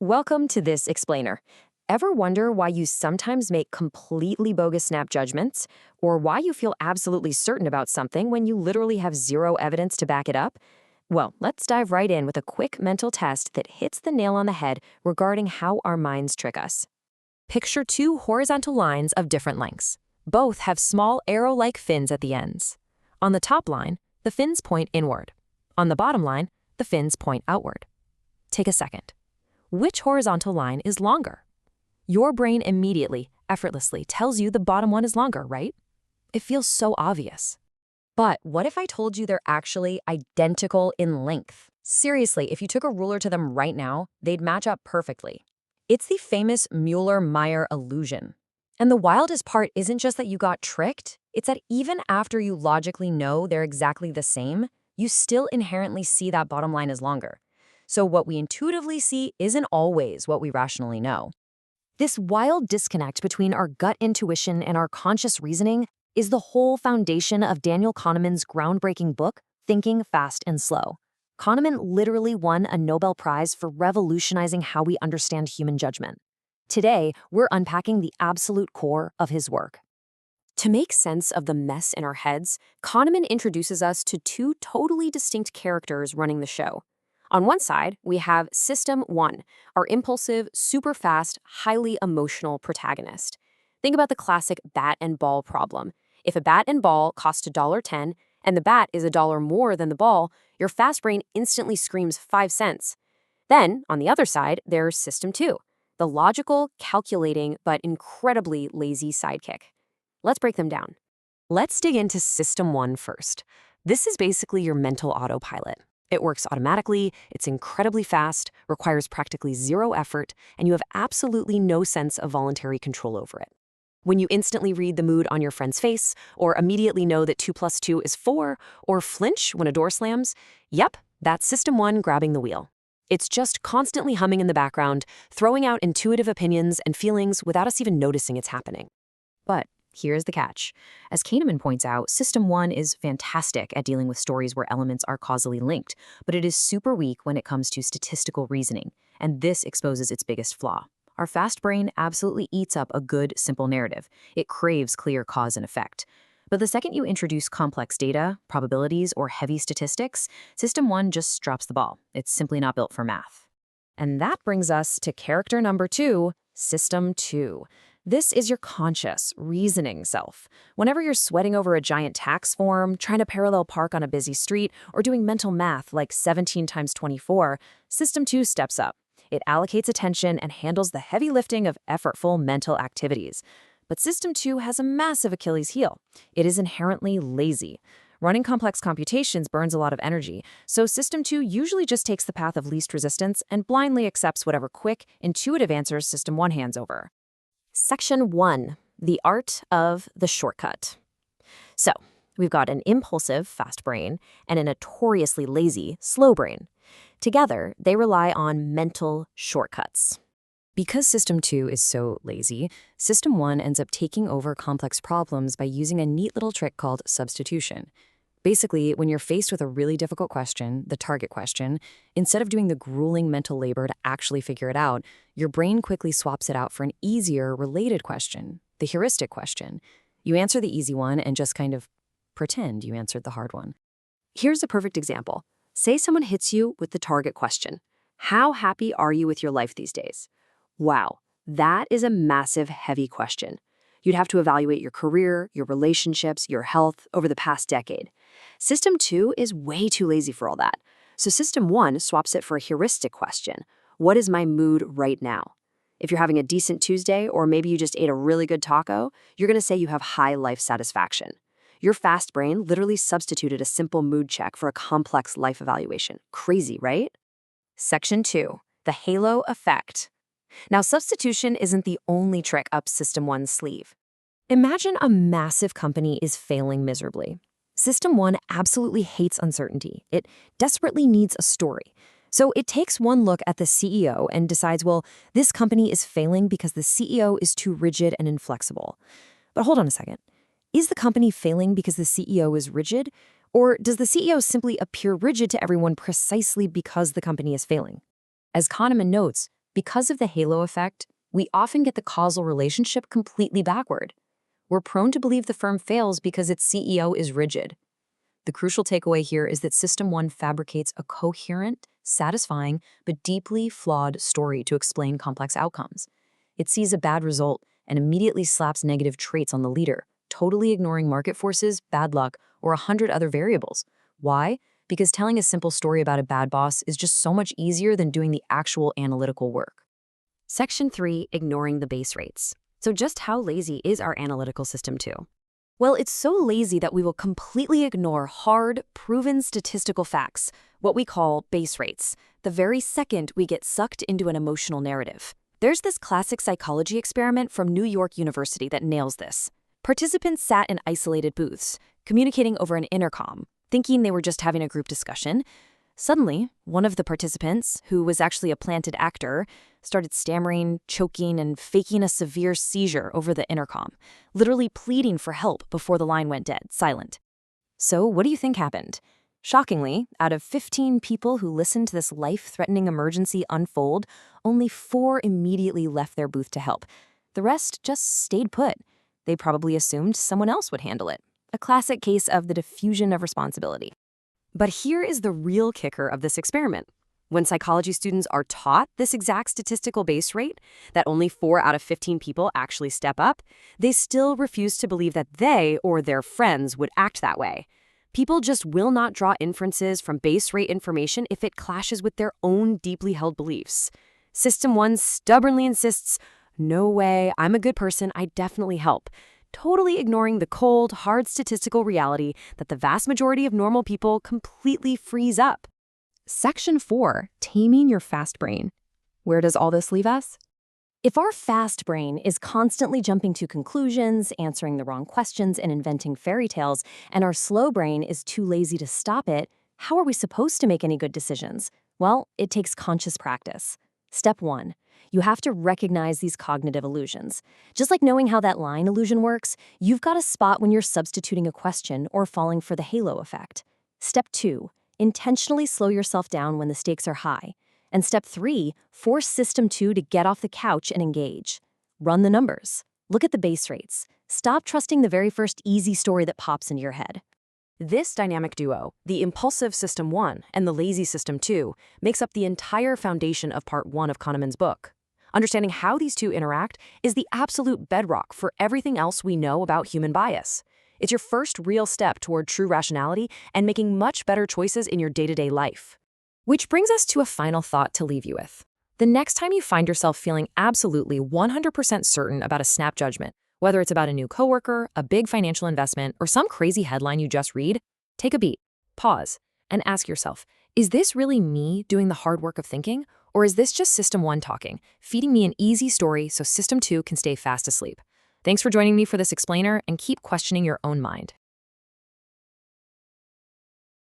Welcome to this explainer. Ever wonder why you sometimes make completely bogus snap judgments? Or why you feel absolutely certain about something when you literally have zero evidence to back it up? Well, let's dive right in with a quick mental test that hits the nail on the head regarding how our minds trick us. Picture two horizontal lines of different lengths. Both have small arrow-like fins at the ends. On the top line, the fins point inward. On the bottom line, the fins point outward. Take a second. Which horizontal line is longer? Your brain immediately, effortlessly tells you the bottom one is longer, right? It feels so obvious. But what if I told you they're actually identical in length? Seriously, if you took a ruler to them right now, they'd match up perfectly. It's the famous Mueller-Meyer illusion. And the wildest part isn't just that you got tricked, it's that even after you logically know they're exactly the same, you still inherently see that bottom line is longer. So what we intuitively see isn't always what we rationally know. This wild disconnect between our gut intuition and our conscious reasoning is the whole foundation of Daniel Kahneman's groundbreaking book, Thinking Fast and Slow. Kahneman literally won a Nobel Prize for revolutionizing how we understand human judgment. Today, we're unpacking the absolute core of his work. To make sense of the mess in our heads, Kahneman introduces us to two totally distinct characters running the show. On one side, we have System 1, our impulsive, super fast, highly emotional protagonist. Think about the classic bat and ball problem. If a bat and ball cost $1.10 and the bat is $1 more than the ball, your fast brain instantly screams 5 cents. Then, on the other side, there's System 2, the logical, calculating, but incredibly lazy sidekick. Let's break them down. Let's dig into System 1 first. This is basically your mental autopilot. It works automatically, it's incredibly fast, requires practically zero effort, and you have absolutely no sense of voluntary control over it. When you instantly read the mood on your friend's face, or immediately know that 2 plus 2 is 4, or flinch when a door slams, yep, that's System 1 grabbing the wheel. It's just constantly humming in the background, throwing out intuitive opinions and feelings without us even noticing it's happening. But here's the catch. As Kahneman points out, System 1 is fantastic at dealing with stories where elements are causally linked, but it is super weak when it comes to statistical reasoning, and this exposes its biggest flaw. Our fast brain absolutely eats up a good, simple narrative. It craves clear cause and effect. But the second you introduce complex data, probabilities, or heavy statistics, System 1 just drops the ball. It's simply not built for math. And that brings us to character number 2, System 2. This is your conscious, reasoning self. Whenever you're sweating over a giant tax form, trying to parallel park on a busy street, or doing mental math like 17 times 24, System 2 steps up. It allocates attention and handles the heavy lifting of effortful mental activities. But System 2 has a massive Achilles heel. It is inherently lazy. Running complex computations burns a lot of energy, so System 2 usually just takes the path of least resistance and blindly accepts whatever quick, intuitive answers System 1 hands over. Section 1, the art of the shortcut. So, we've got an impulsive, fast brain and a notoriously lazy, slow brain. Together, they rely on mental shortcuts. Because System 2 is so lazy, System 1 ends up taking over complex problems by using a neat little trick called substitution. Basically, when you're faced with a really difficult question, the target question, instead of doing the grueling mental labor to actually figure it out, your brain quickly swaps it out for an easier, related question, the heuristic question. You answer the easy one and just kind of pretend you answered the hard one. Here's a perfect example. Say someone hits you with the target question. How happy are you with your life these days? Wow, that is a massive, heavy question. You'd have to evaluate your career, your relationships, your health over the past decade. System 2 is way too lazy for all that. So System 1 swaps it for a heuristic question. What is my mood right now? If you're having a decent Tuesday, or maybe you just ate a really good taco, you're going to say you have high life satisfaction. Your fast brain literally substituted a simple mood check for a complex life evaluation. Crazy, right? Section 2, the halo effect. Now, substitution isn't the only trick up System 1's sleeve. Imagine a massive company is failing miserably. System 1 absolutely hates uncertainty. It desperately needs a story. So it takes one look at the CEO and decides, well, this company is failing because the CEO is too rigid and inflexible. But hold on a second. Is the company failing because the CEO is rigid? Or does the CEO simply appear rigid to everyone precisely because the company is failing? As Kahneman notes, Because of the halo effect, we often get the causal relationship completely backward. We're prone to believe the firm fails because its CEO is rigid. The crucial takeaway here is that System 1 fabricates a coherent, satisfying, but deeply flawed story to explain complex outcomes. It sees a bad result and immediately slaps negative traits on the leader, totally ignoring market forces, bad luck, or 100 other variables. Why? Because telling a simple story about a bad boss is just so much easier than doing the actual analytical work. Section 3, ignoring the base rates. So just how lazy is our analytical system 2? Well, it's so lazy that we will completely ignore hard, proven statistical facts, what we call base rates, the very second we get sucked into an emotional narrative. There's this classic psychology experiment from New York University that nails this. Participants sat in isolated booths, communicating over an intercom, thinking they were just having a group discussion. Suddenly, one of the participants, who was actually a planted actor, started stammering, choking, and faking a severe seizure over the intercom, literally pleading for help before the line went dead, silent. So what do you think happened? Shockingly, out of 15 people who listened to this life-threatening emergency unfold, only 4 immediately left their booth to help. The rest just stayed put. They probably assumed someone else would handle it. A classic case of the diffusion of responsibility. But here is the real kicker of this experiment. When psychology students are taught this exact statistical base rate, that only 4 out of 15 people actually step up, they still refuse to believe that they or their friends would act that way. People just will not draw inferences from base rate information if it clashes with their own deeply held beliefs. System 1 stubbornly insists, "No way, I'm a good person, I definitely help," totally ignoring the cold, hard statistical reality that the vast majority of normal people completely freeze up. Section 4, taming your fast brain. Where does all this leave us? If our fast brain is constantly jumping to conclusions, answering the wrong questions, and inventing fairy tales, and our slow brain is too lazy to stop it, how are we supposed to make any good decisions? Well, it takes conscious practice. Step 1. You have to recognize these cognitive illusions. Just like knowing how that line illusion works, you've got to spot when you're substituting a question or falling for the halo effect. Step 2. Intentionally slow yourself down when the stakes are high. And step 3, force System 2 to get off the couch and engage. Run the numbers. Look at the base rates. Stop trusting the very first easy story that pops into your head. This dynamic duo, the impulsive System 1 and the lazy System 2, makes up the entire foundation of Part 1 of Kahneman's book. Understanding how these two interact is the absolute bedrock for everything else we know about human bias. It's your first real step toward true rationality and making much better choices in your day-to-day life. Which brings us to a final thought to leave you with. The next time you find yourself feeling absolutely 100% certain about a snap judgment, whether it's about a new coworker, a big financial investment, or some crazy headline you just read, take a beat, pause, and ask yourself, is this really me doing the hard work of thinking? Or is this just System 1 talking, feeding me an easy story so System 2 can stay fast asleep? Thanks for joining me for this explainer, and keep questioning your own mind.